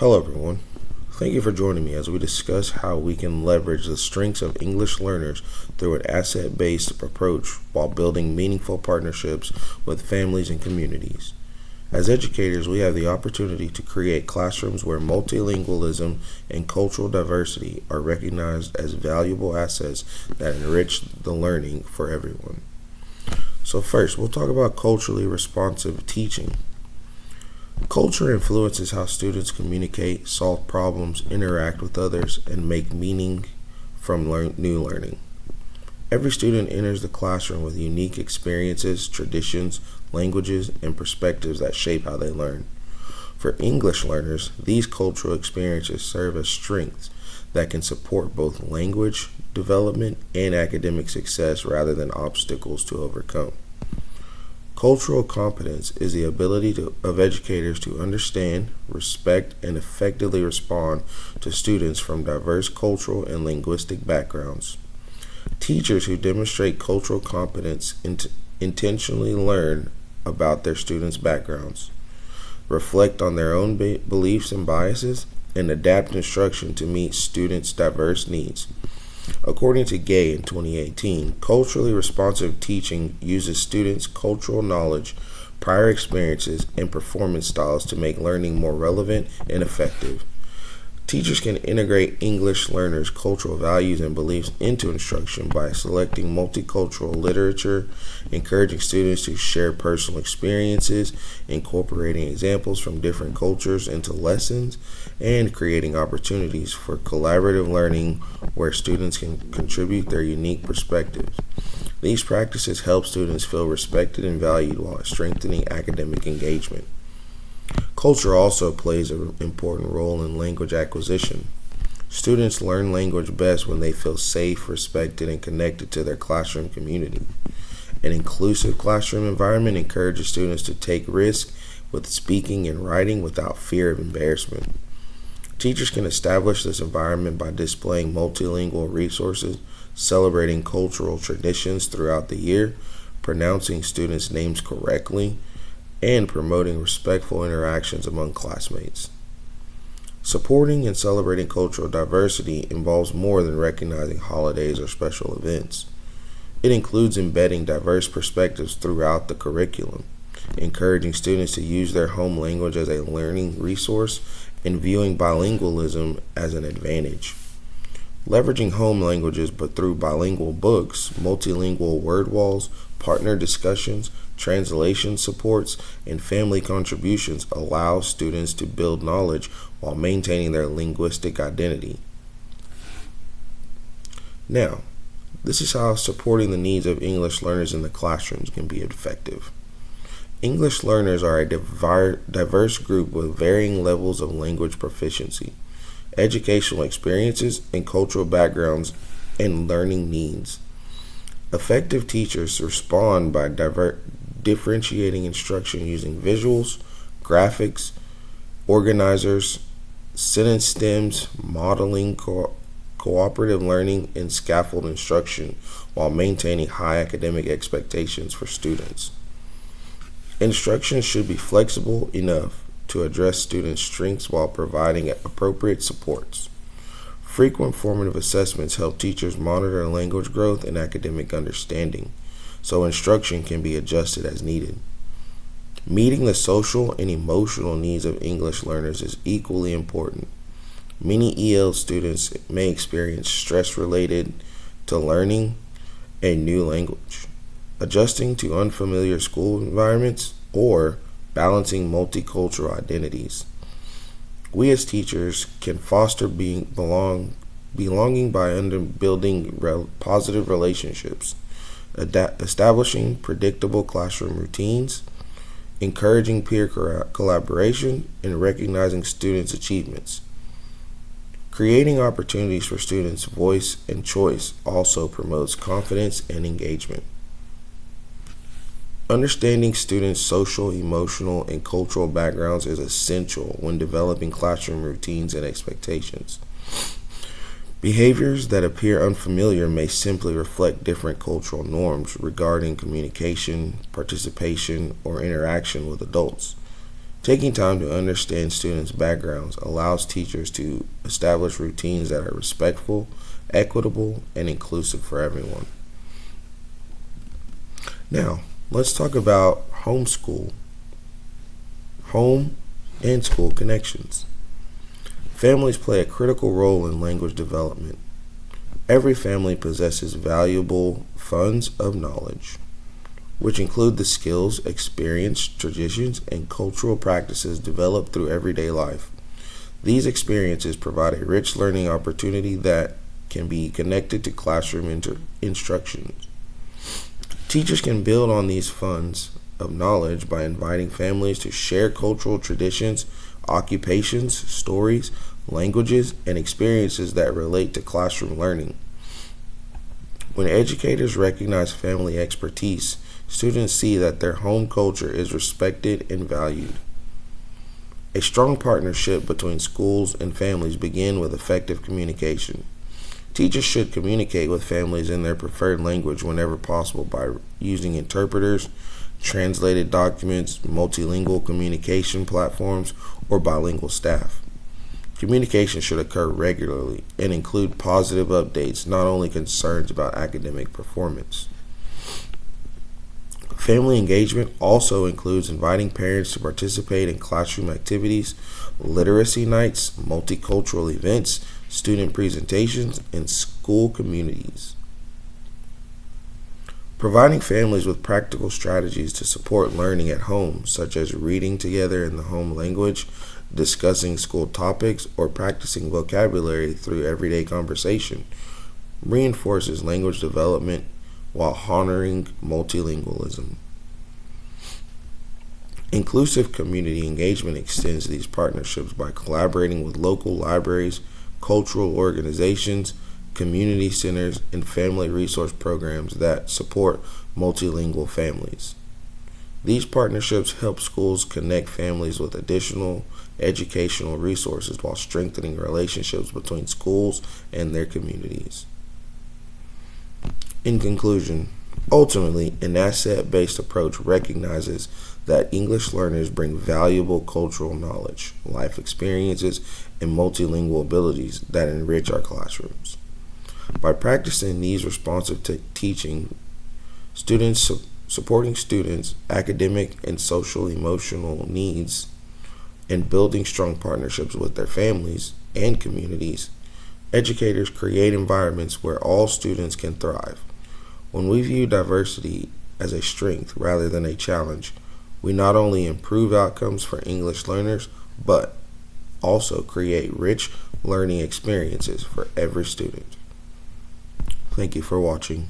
Hello, everyone. Thank you for joining me as we discuss how we can leverage the strengths of English learners through an asset-based approach while building meaningful partnerships with families and communities. As educators, we have the opportunity to create classrooms where multilingualism and cultural diversity are recognized as valuable assets that enrich the learning for everyone. So first, we'll talk about culturally responsive teaching. Culture influences how students communicate, solve problems, interact with others, and make meaning from new learning. Every student enters the classroom with unique experiences, traditions, languages, and perspectives that shape how they learn. For English learners, these cultural experiences serve as strengths that can support both language development and academic success rather than obstacles to overcome. Cultural competence is the ability of educators to understand, respect, and effectively respond to students from diverse cultural and linguistic backgrounds. Teachers who demonstrate cultural competence intentionally learn about their students' backgrounds, reflect on their own beliefs and biases, and adapt instruction to meet students' diverse needs. According to Gay in 2018, culturally responsive teaching uses students' cultural knowledge, prior experiences, and performance styles to make learning more relevant and effective. Teachers can integrate English learners' cultural values and beliefs into instruction by selecting multicultural literature, encouraging students to share personal experiences, incorporating examples from different cultures into lessons, and creating opportunities for collaborative learning where students can contribute their unique perspectives. These practices help students feel respected and valued while strengthening academic engagement. Culture also plays an important role in language acquisition. Students learn language best when they feel safe, respected, and connected to their classroom community. An inclusive classroom environment encourages students to take risks with speaking and writing without fear of embarrassment. Teachers can establish this environment by displaying multilingual resources, celebrating cultural traditions throughout the year, pronouncing students' names correctly, and promoting respectful interactions among classmates. Supporting and celebrating cultural diversity involves more than recognizing holidays or special events. It includes embedding diverse perspectives throughout the curriculum, encouraging students to use their home language as a learning resource, and viewing bilingualism as an advantage. Leveraging home languages but through bilingual books, multilingual word walls, partner discussions, translation supports, and family contributions allow students to build knowledge while maintaining their linguistic identity. Now, this is how supporting the needs of English learners in the classrooms can be effective. English learners are a diverse group with varying levels of language proficiency, educational experiences, and cultural backgrounds and learning needs. Effective teachers respond by differentiating instruction using visuals, graphics, organizers, sentence stems, modeling, cooperative learning, and scaffold instruction while maintaining high academic expectations for students. Instruction should be flexible enough to address students' strengths while providing appropriate supports. Frequent formative assessments help teachers monitor language growth and academic understanding, so instruction can be adjusted as needed. Meeting the social and emotional needs of English learners is equally important. Many EL students may experience stress related to learning a new language, adjusting to unfamiliar school environments, or balancing multicultural identities. We as teachers can foster belonging by building positive relationships, establishing predictable classroom routines, encouraging peer collaboration, and recognizing students' achievements. Creating opportunities for students' voice and choice also promotes confidence and engagement. Understanding students' social, emotional, and cultural backgrounds is essential when developing classroom routines and expectations. Behaviors that appear unfamiliar may simply reflect different cultural norms regarding communication, participation, or interaction with adults. Taking time to understand students' backgrounds allows teachers to establish routines that are respectful, equitable, and inclusive for everyone. Now, let's talk about home and school connections. Families play a critical role in language development. Every family possesses valuable funds of knowledge, which include the skills, experience, traditions, and cultural practices developed through everyday life. These experiences provide a rich learning opportunity that can be connected to classroom instruction. Teachers can build on these funds of knowledge by inviting families to share cultural traditions, occupations, stories, languages, and experiences that relate to classroom learning. When educators recognize family expertise, students see that their home culture is respected and valued. A strong partnership between schools and families begins with effective communication. Teachers should communicate with families in their preferred language whenever possible by using interpreters, translated documents, multilingual communication platforms, or bilingual staff. Communication should occur regularly and include positive updates, not only concerns about academic performance. Family engagement also includes inviting parents to participate in classroom activities, literacy nights, multicultural events, student presentations, and school communities. Providing families with practical strategies to support learning at home, such as reading together in the home language, discussing school topics, or practicing vocabulary through everyday conversation, reinforces language development while honoring multilingualism. Inclusive community engagement extends these partnerships by collaborating with local libraries, cultural organizations, community centers, and family resource programs that support multilingual families. These partnerships help schools connect families with additional educational resources while strengthening relationships between schools and their communities. In conclusion, ultimately, an asset-based approach recognizes that English learners bring valuable cultural knowledge, life experiences, and multilingual abilities that enrich our classrooms. By practicing these responsive teaching, supporting students' academic and social emotional needs, and building strong partnerships with their families and communities, educators create environments where all students can thrive. When we view diversity as a strength rather than a challenge, we not only improve outcomes for English learners, but also create rich learning experiences for every student. Thank you for watching.